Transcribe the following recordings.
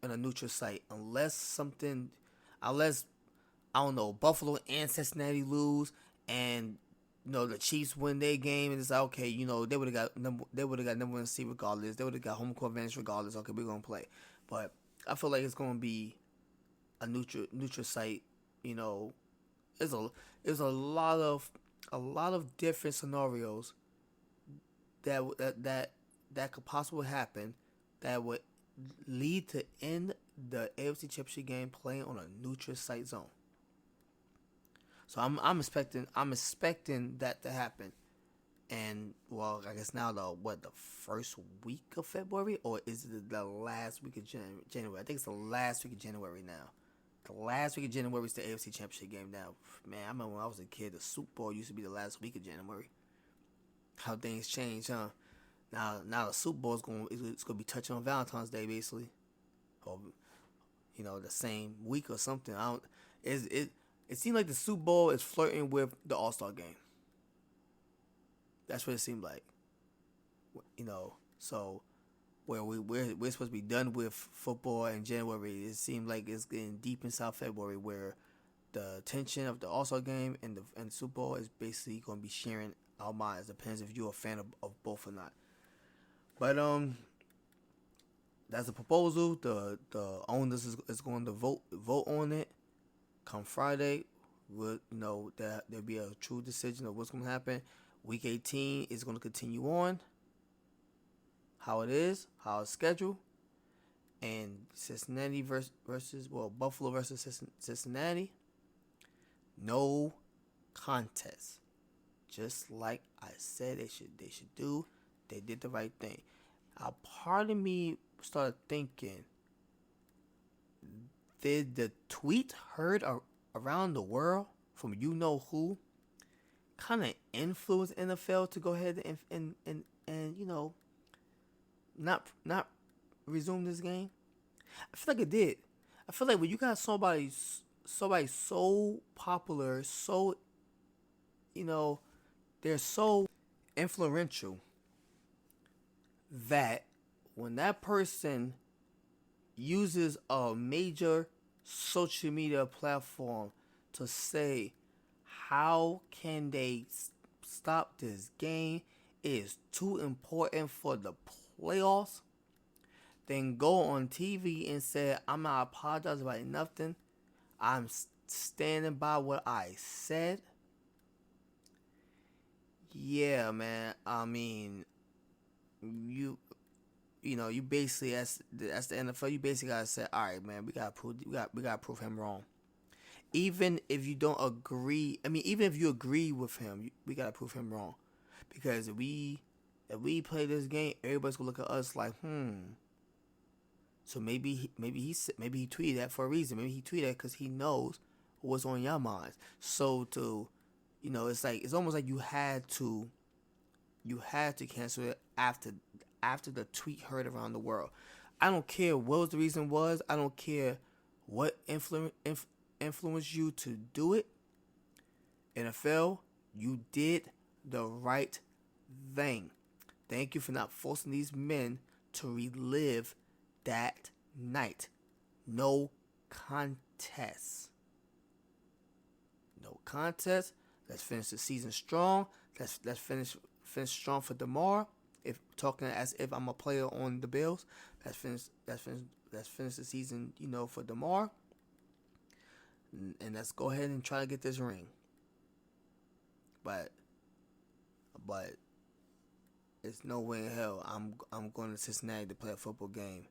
in a neutral site unless I don't know, Buffalo and Cincinnati lose, and the Chiefs win their game, and it's like, okay, they would have got number one seed regardless. They would have got home court advantage regardless. Okay, we're gonna play, but I feel like it's gonna be a neutral site. You know, there's a lot of different scenarios that could possibly happen that would lead to end the AFC Championship game playing on a neutral site zone. So I'm expecting that to happen. And well, I guess now the first week of February, or is it the last week of January? I think it's the last week of January now. The last week of January is the AFC Championship game now. Man, I remember when I was a kid, the Super Bowl used to be the last week of January. How things change, huh? Now the Super Bowl is gonna be touching on Valentine's Day basically, or the same week or something. I don't. It seemed like the Super Bowl is flirting with the All Star game. That's what it seemed like. So where we're supposed to be done with football in January, it seemed like it's getting deep in South February, where the tension of the All Star game and the Super Bowl is basically going to be sharing our minds. Depends if you're a fan of both or not. But that's a proposal. The owners is going to vote on it come Friday. That there'll be a true decision of what's going to happen. Week 18 is going to continue on how it is, how it's scheduled, and Cincinnati versus Buffalo versus Cincinnati. No contest. Just like I said they should do. They did the right thing. A part of me started thinking, did the tweet heard around the world from who kind of influence NFL to go ahead and not resume this game? I feel like it did. I feel like when you got somebody so popular, so you know they're so influential, that when that person uses a major social media platform to say how can they stop this game, it is too important for the playoffs, then go on TV and say, I'm not apologizing about nothing, I'm standing by what I said. Yeah, man. I mean, you basically, that's the NFL. You basically gotta say, all right, man, we gotta prove him wrong. Even if you don't agree, I mean, even if you agree with him, we gotta prove him wrong, because if we play this game, everybody's gonna look at us like, So maybe he tweeted that for a reason. Maybe he tweeted that because he knows what's on your minds. So it's almost like you had to cancel it after the tweet heard around the world. I don't care what the reason was. I don't care what influenced you to do it. NFL, you did the right thing. Thank you for not forcing these men to relive that night. No contest. No contest. Let's finish the season strong. Let's finish strong for Damar. If talking as if I'm a player on the Bills, let's finish the season, for Damar, and let's go ahead and try to get this ring. But but it's no way in hell I'm going to Cincinnati to play a football game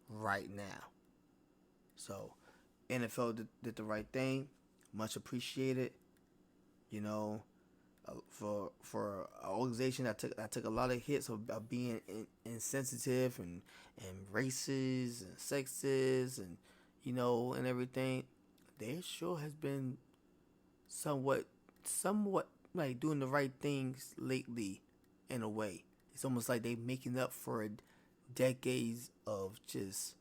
right now. So NFL did the right thing, much appreciated. You know, for an organization that took a lot of hits of being insensitive and racist and sexist and everything. There sure has been somewhat like doing the right things lately, in a way. It's almost like they making up for decades of just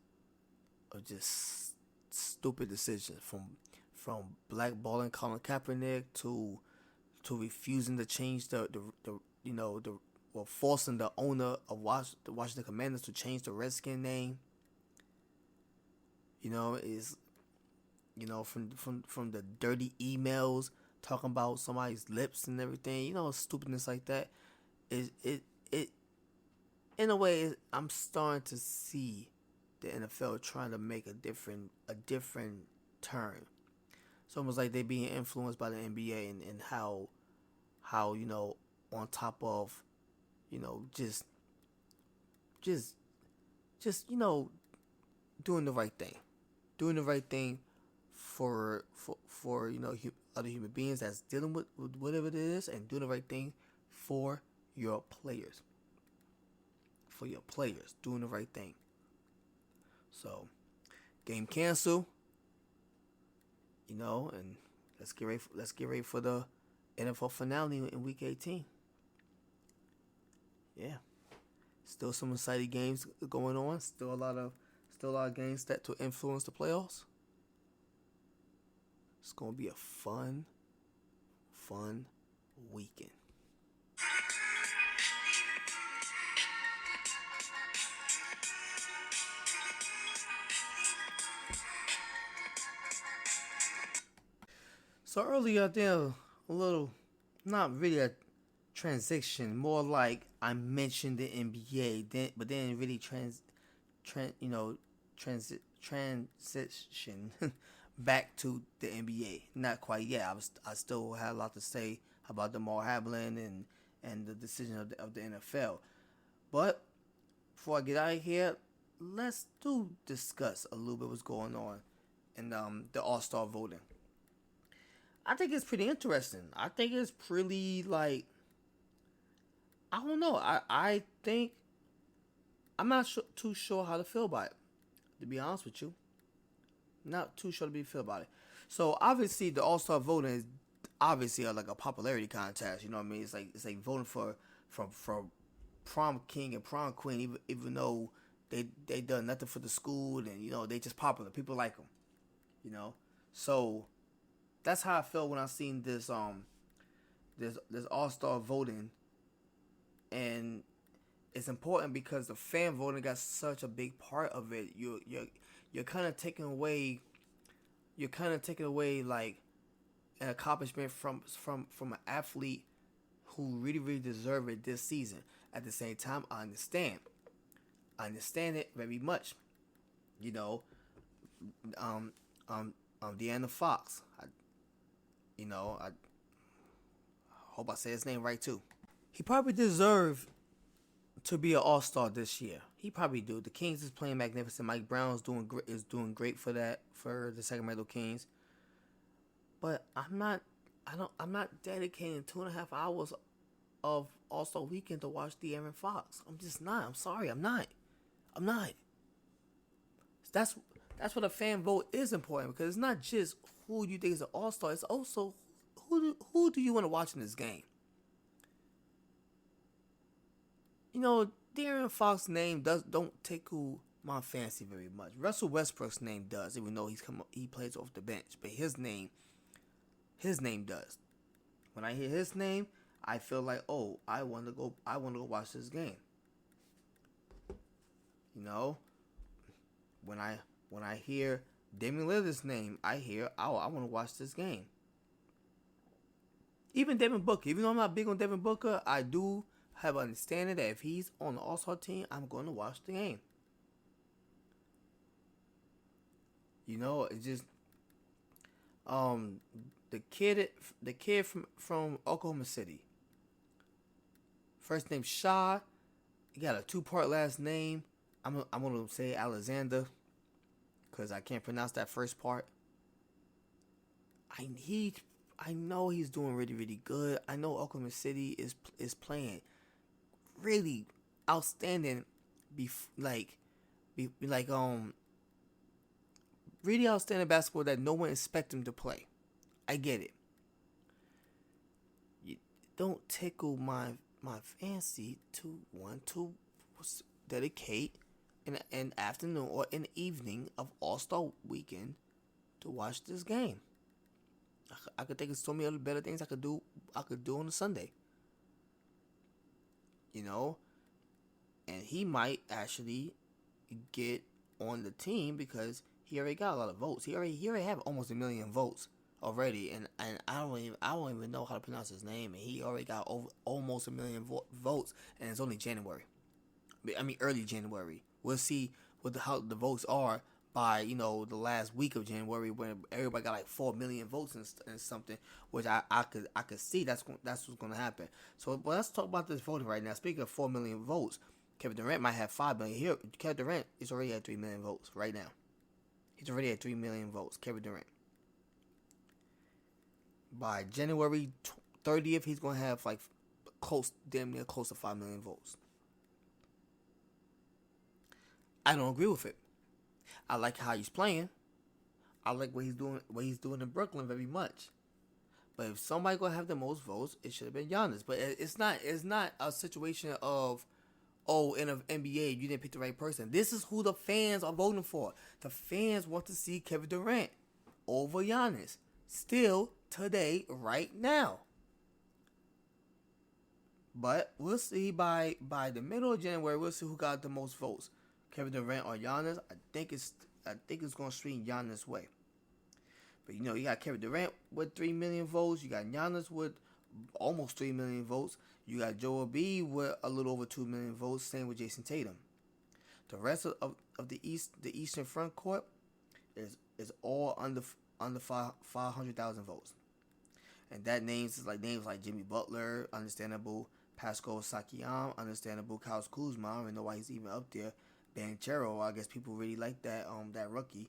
stupid decisions, from blackballing Colin Kaepernick to refusing to change the well, forcing the owner of the Washington Commanders to change the Redskin name. Is from the dirty emails talking about somebody's lips and everything. Stupidness like that. It in a way, I'm starting to see the NFL trying to make a different turn. It's almost like they're being influenced by the NBA and how on top of just just just doing the right thing, doing the right thing for other human beings that's dealing with whatever it is, and doing the right thing for your players, doing the right thing. So, game cancel, and let's get ready for the NFL finale in Week 18. Yeah, still some exciting games going on. Still a lot of games that to influence the playoffs. It's gonna be a fun weekend. So earlier there, a little, not really a transition, more like I mentioned the NBA, but then really transition back to the NBA. Not quite yet. I still had a lot to say about Damar Hamlin and the decision of the NFL. But before I get out of here, let's discuss a little bit what's going on in the All-Star voting. I think it's pretty interesting. I think it's pretty, like, I don't know. I think I'm not too sure how to feel about it. To be honest with you, not too sure to feel about it. So obviously the All Star voting is obviously like a popularity contest. You know what I mean? It's like voting for prom king and prom queen, even though they done nothing for the school, and they just popular. People like them. So that's how I felt when I seen this All Star voting, and it's important because the fan voting got such a big part of it. You're kind of taking away like an accomplishment from an athlete who really deserve it this season. At the same time, I understand it very much. You know, Deanna Fox. I hope I say his name right too. He probably deserved to be an All-Star this year. He probably do. The Kings is playing magnificent. Mike Brown is doing great for the Sacramento Kings. But I'm not dedicating 2.5 hours of All-Star Weekend to watch De'Aaron Fox. I'm just not. I'm sorry. I'm not. That's what a fan vote is important, because it's not just who you think is an All-Star. It's also who do you want to watch in this game. De'Aaron Fox's name don't tickle my fancy very much. Russell Westbrook's name does, even though he plays off the bench. But his name does. When I hear his name, I feel like, oh, I want to go watch this game. When I hear Damian Lillard's name, I hear, oh, I want to watch this game. Even Devin Booker, even though I'm not big on Devin Booker, I do have an understanding that if he's on the All-Star team, I'm going to watch the game. It's just the kid from Oklahoma City. First name Shaw. He got a 2-part last name. I'm gonna say Alexander, because I can't pronounce that first part. I know he's doing really, really good. I know Oklahoma City is playing really outstanding, really outstanding basketball that no one expected him to play. I get it. You don't tickle my fancy to want to dedicate an afternoon or an evening of All-Star Weekend to watch this game. I could think of so many other better things I could do on a Sunday. And he might actually get on the team because he already got a lot of votes. He already have almost 1 million votes already, and I don't even know how to pronounce his name, and he already got almost 1 million votes, and it's only January. I mean early January. We'll see how the votes are by the last week of January, when everybody got like 4 million votes and something, which I could see that's what's gonna happen. So, but let's talk about this voting right now. Speaking of 4 million votes, Kevin Durant might have 5 million. Here, Kevin Durant is already at 3 million votes right now. He's already at 3 million votes. Kevin Durant. By January 30th, he's gonna have like damn near close to 5 million votes. I don't agree with it. I like how he's playing. I like what he's doing. What he's doing in Brooklyn very much. But if somebody gonna have the most votes, it should have been Giannis. But it's not. It's not a situation of, oh, in an NBA you didn't pick the right person. This is who the fans are voting for. The fans want to see Kevin Durant over Giannis. Still today, right now. But we'll see by the middle of January. We'll see who got the most votes. Kevin Durant or Giannis. I think it's gonna swing Giannis' way. But you got Kevin Durant with 3 million votes. You got Giannis with almost 3 million votes. You got Joel Embiid with a little over 2 million votes. Same with Jason Tatum. The rest of the Eastern front court is all under 500,000 votes. And that names like Jimmy Butler, understandable. Pascal Siakam, understandable. Kyle Kuzma, I don't even know why he's even up there. Banchero, I guess people really like that rookie.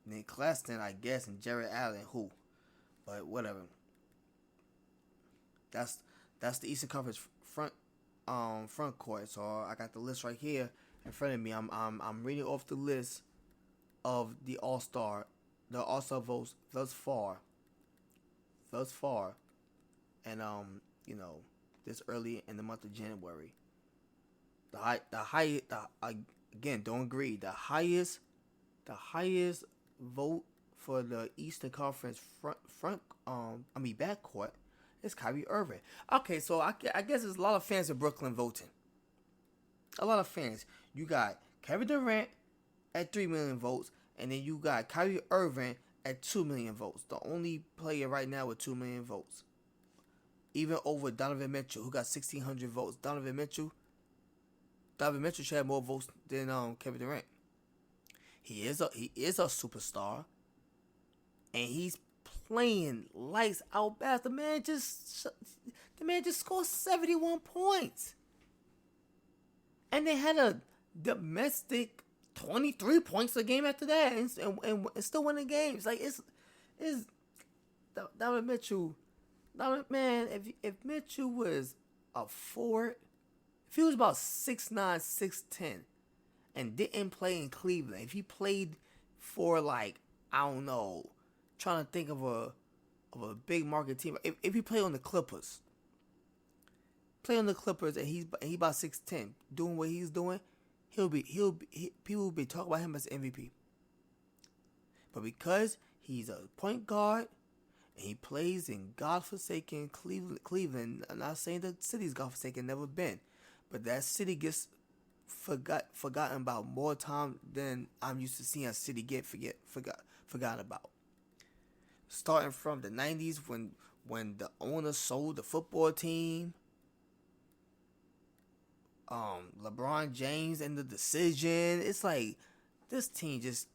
Nick Claxton, I guess, and Jared Allen, who, but whatever. That's the Eastern Conference front court. So I got the list right here in front of me. I'm reading off the list of the All-Star votes thus far, and this early in the month of January. Again, don't agree. The highest vote for the Eastern Conference backcourt is Kyrie Irving. Okay, so I guess there's a lot of fans of Brooklyn voting. A lot of fans. You got Kevin Durant at 3 million votes, and then you got Kyrie Irving at 2 million votes. The only player right now with 2 million votes. Even over Donovan Mitchell, who got 1,600 votes. Donovan Mitchell should have more votes than Kevin Durant. He is a superstar, and he's playing lights out fast. The man just scored 71 points, and they had a domestic 23 points a game after that, and still winning games. Like it's Donovan Mitchell. Man, if Mitchell was a forward. If he was about 6'9", 6'10", and didn't play in Cleveland, if he played for like, I don't know, trying to think of a big market team. If he played on the Clippers, and he's about 6'10", doing what he's doing, people will be talking about him as MVP. But because he's a point guard and he plays in godforsaken Cleveland, I'm not saying the city's godforsaken, never been. But that city gets forgotten about more time than I'm used to seeing a city get forgotten about. Starting from the 90s when the owner sold the football team, LeBron James and the decision. It's like this team just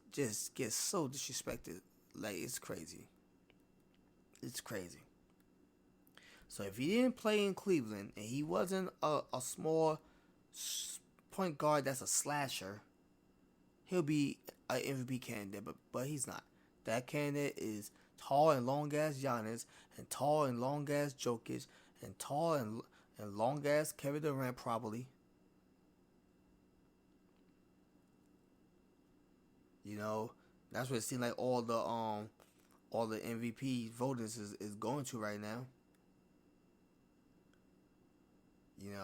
gets so disrespected. Like it's crazy. It's crazy. So if he didn't play in Cleveland and he wasn't a small point guard that's a slasher, he'll be an MVP candidate, but he's not. That candidate is tall and long ass Giannis, and tall and long ass Jokic, and tall and long ass Kevin Durant probably. That's what it seems like all the MVP voters is going to right now.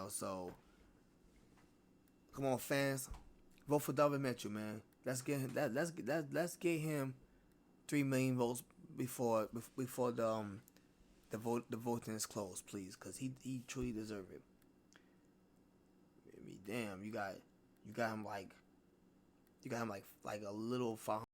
So come on, fans, vote for Donovan Mitchell, man. Let's get him. Let's get him 3 million votes before the voting is closed, please, because he truly deserves it. I mean, damn, you got him like a little 500.